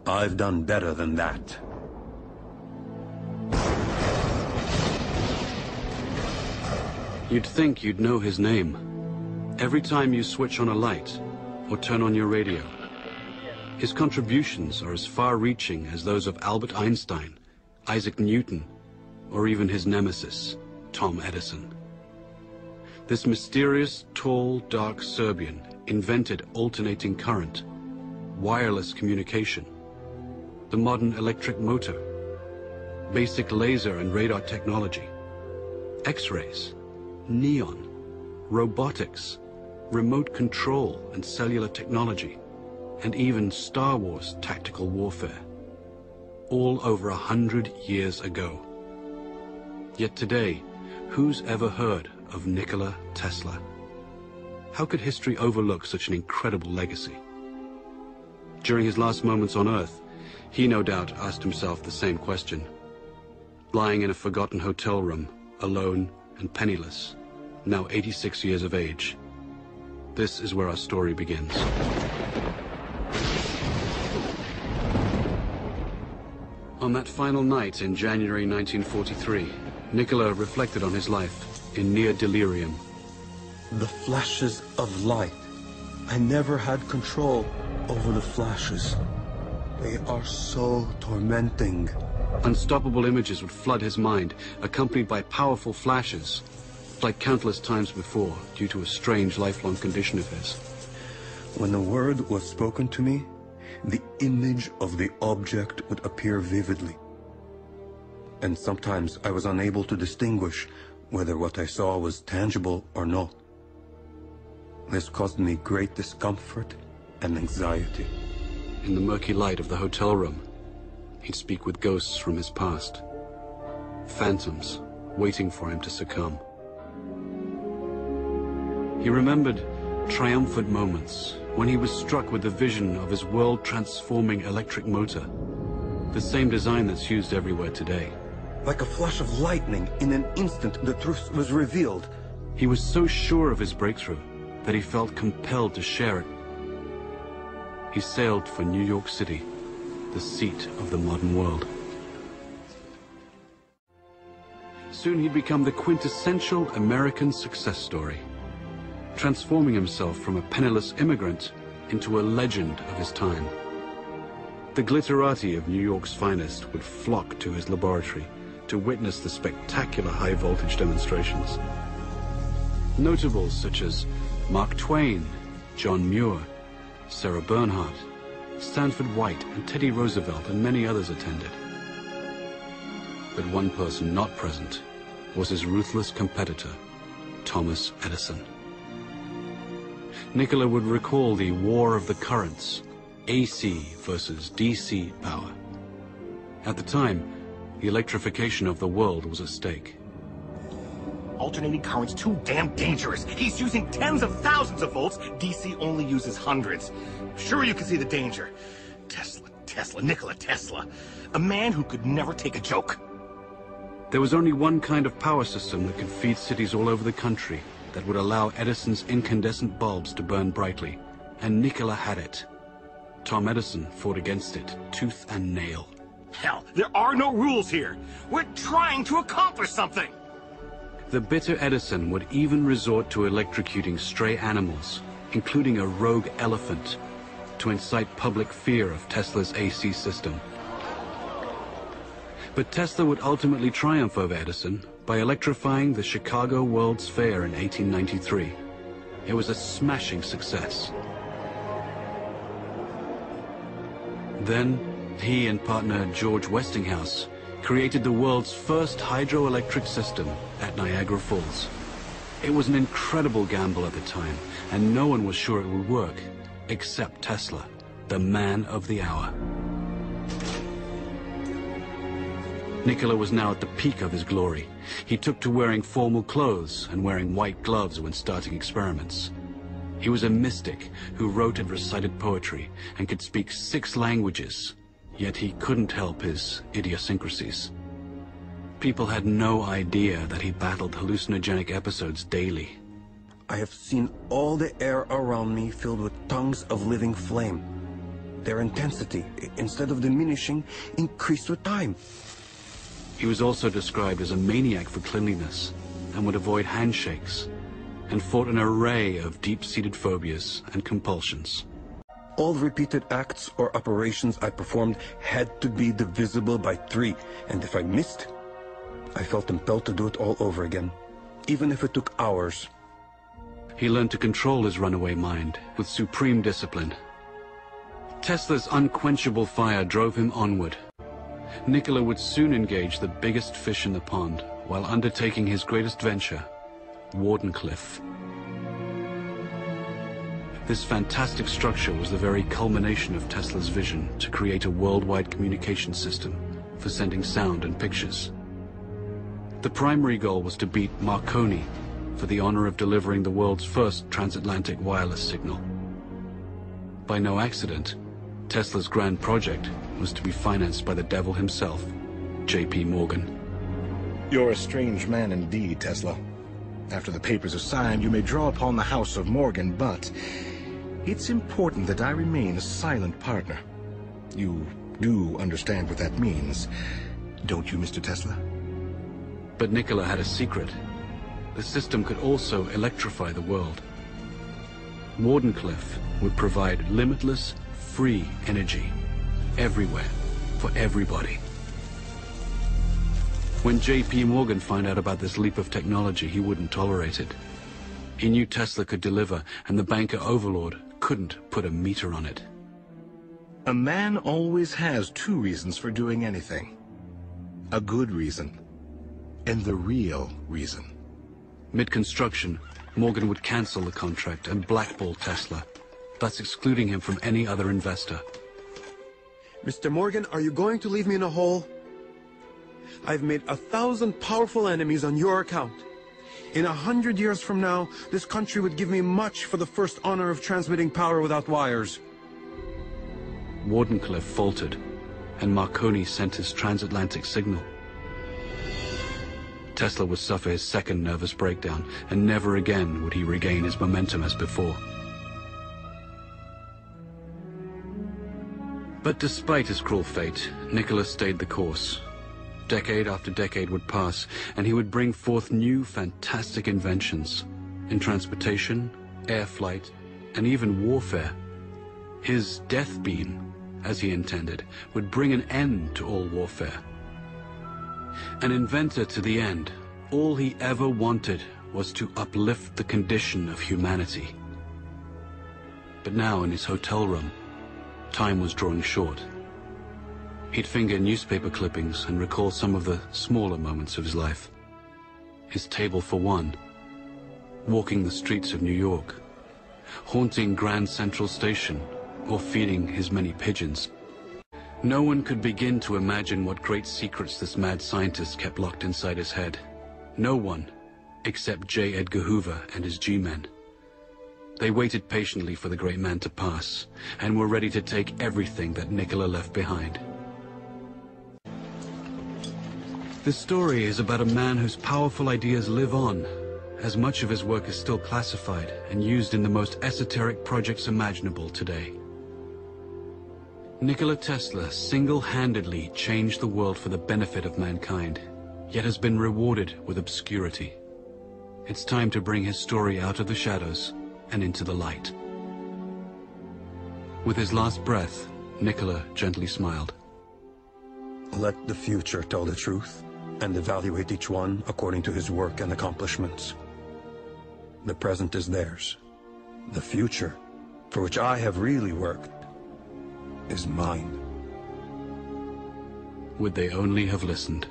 I've done better than that. You'd think you'd know his name. Every time you switch on a light or turn on your radio, his contributions are as far-reaching as those of Albert Einstein, Isaac Newton, or even his nemesis, Tom Edison. This mysterious, tall, dark Serbian invented alternating current, wireless communication, the modern electric motor, basic laser and radar technology, X-rays, neon, robotics, remote control and cellular technology, and even Star Wars tactical warfare, all over 100 years ago. Yet today, who's ever heard of Nikola Tesla? How could history overlook such an incredible legacy? During his last moments on Earth, he no doubt asked himself the same question. Lying in a forgotten hotel room, alone and penniless, now 86 years of age. This is where our story begins. On that final night in January 1943, Nikola reflected on his life in near delirium. The flashes of light. I never had control over the flashes. They are so tormenting. Unstoppable images would flood his mind, accompanied by powerful flashes, like countless times before, due to a strange lifelong condition of his. When the word was spoken to me, the image of the object would appear vividly. And sometimes I was unable to distinguish whether what I saw was tangible or not. This caused me great discomfort and anxiety. In the murky light of the hotel room, he'd speak with ghosts from his past, phantoms waiting for him to succumb. He remembered triumphant moments when he was struck with the vision of his world-transforming electric motor, the same design that's used everywhere today. Like a flash of lightning, in an instant the truth was revealed. He was so sure of his breakthrough that he felt compelled to share it. He sailed for New York City, the seat of the modern world. Soon he'd become the quintessential American success story, transforming himself from a penniless immigrant into a legend of his time. The glitterati of New York's finest would flock to his laboratory to witness the spectacular high-voltage demonstrations. Notables such as Mark Twain, John Muir, Sarah Bernhardt, Stanford White, and Teddy Roosevelt, and many others attended. But one person not present was his ruthless competitor, Thomas Edison. Nikola would recall the war of the currents, AC versus DC power. At the time, the electrification of the world was at stake. Alternating current's too damn dangerous. He's using tens of thousands of volts. DC only uses hundreds. Sure, you can see the danger. Nikola Tesla. A man who could never take a joke. There was only one kind of power system that could feed cities all over the country that would allow Edison's incandescent bulbs to burn brightly, and Nikola had it. Tom Edison fought against it, tooth and nail. Hell, there are no rules here. We're trying to accomplish something. The bitter Edison would even resort to electrocuting stray animals, including a rogue elephant, to incite public fear of Tesla's AC system. But Tesla would ultimately triumph over Edison by electrifying the Chicago World's Fair in 1893. It was a smashing success. Then, he and partner George Westinghouse created the world's first hydroelectric system at Niagara Falls. It was an incredible gamble at the time, and no one was sure it would work, except Tesla, the man of the hour. Nikola was now at the peak of his glory. He took to wearing formal clothes and wearing white gloves when starting experiments. He was a mystic who wrote and recited poetry and could speak 6 languages, yet he couldn't help his idiosyncrasies. People had no idea that he battled hallucinogenic episodes daily. I have seen all the air around me filled with tongues of living flame. Their intensity, instead of diminishing, increased with time. He was also described as a maniac for cleanliness and would avoid handshakes and fought an array of deep-seated phobias and compulsions. All repeated acts or operations I performed had to be divisible by 3, and if I missed, I felt impelled to do it all over again, even if it took hours. He learned to control his runaway mind with supreme discipline. Tesla's unquenchable fire drove him onward. Nikola would soon engage the biggest fish in the pond while undertaking his greatest venture, Wardenclyffe. This fantastic structure was the very culmination of Tesla's vision to create a worldwide communication system for sending sound and pictures. The primary goal was to beat Marconi for the honor of delivering the world's first transatlantic wireless signal. By no accident, Tesla's grand project was to be financed by the devil himself, J.P. Morgan. You're a strange man indeed, Tesla. After the papers are signed, you may draw upon the House of Morgan, but it's important that I remain a silent partner. You do understand what that means, don't you, Mr. Tesla? But Nikola had a secret. The system could also electrify the world. Wardenclyffe would provide limitless, free energy, everywhere, for everybody. When J.P. Morgan found out about this leap of technology, he wouldn't tolerate it. He knew Tesla could deliver, and the banker overlord couldn't put a meter on it. A man always has 2 reasons for doing anything. A good reason, and the real reason. Mid-construction, Morgan would cancel the contract and blackball Tesla, thus excluding him from any other investor. Mr. Morgan, are you going to leave me in a hole? I've made 1,000 powerful enemies on your account. In 100 years from now, this country would give me much for the first honor of transmitting power without wires. Wardenclyffe faltered, and Marconi sent his transatlantic signal. Tesla would suffer his second nervous breakdown, and never again would he regain his momentum as before. But despite his cruel fate, Nikola stayed the course. Decade after decade would pass, and he would bring forth new fantastic inventions in transportation, air flight, and even warfare. His death beam, as he intended, would bring an end to all warfare. An inventor to the end, all he ever wanted was to uplift the condition of humanity. But now in his hotel room, time was drawing short. He'd finger newspaper clippings and recall some of the smaller moments of his life. His table for one, walking the streets of New York, haunting Grand Central Station, or feeding his many pigeons. No one could begin to imagine what great secrets this mad scientist kept locked inside his head. No one, except J. Edgar Hoover and his G-men. They waited patiently for the great man to pass, and were ready to take everything that Nikola left behind. This story is about a man whose powerful ideas live on, as much of his work is still classified and used in the most esoteric projects imaginable today. Nikola Tesla single-handedly changed the world for the benefit of mankind, yet has been rewarded with obscurity. It's time to bring his story out of the shadows and into the light. With his last breath, Nikola gently smiled. Let the future tell the truth, and evaluate each one according to his work and accomplishments. The present is theirs. The future, for which I have really worked, is mine. Would they only have listened?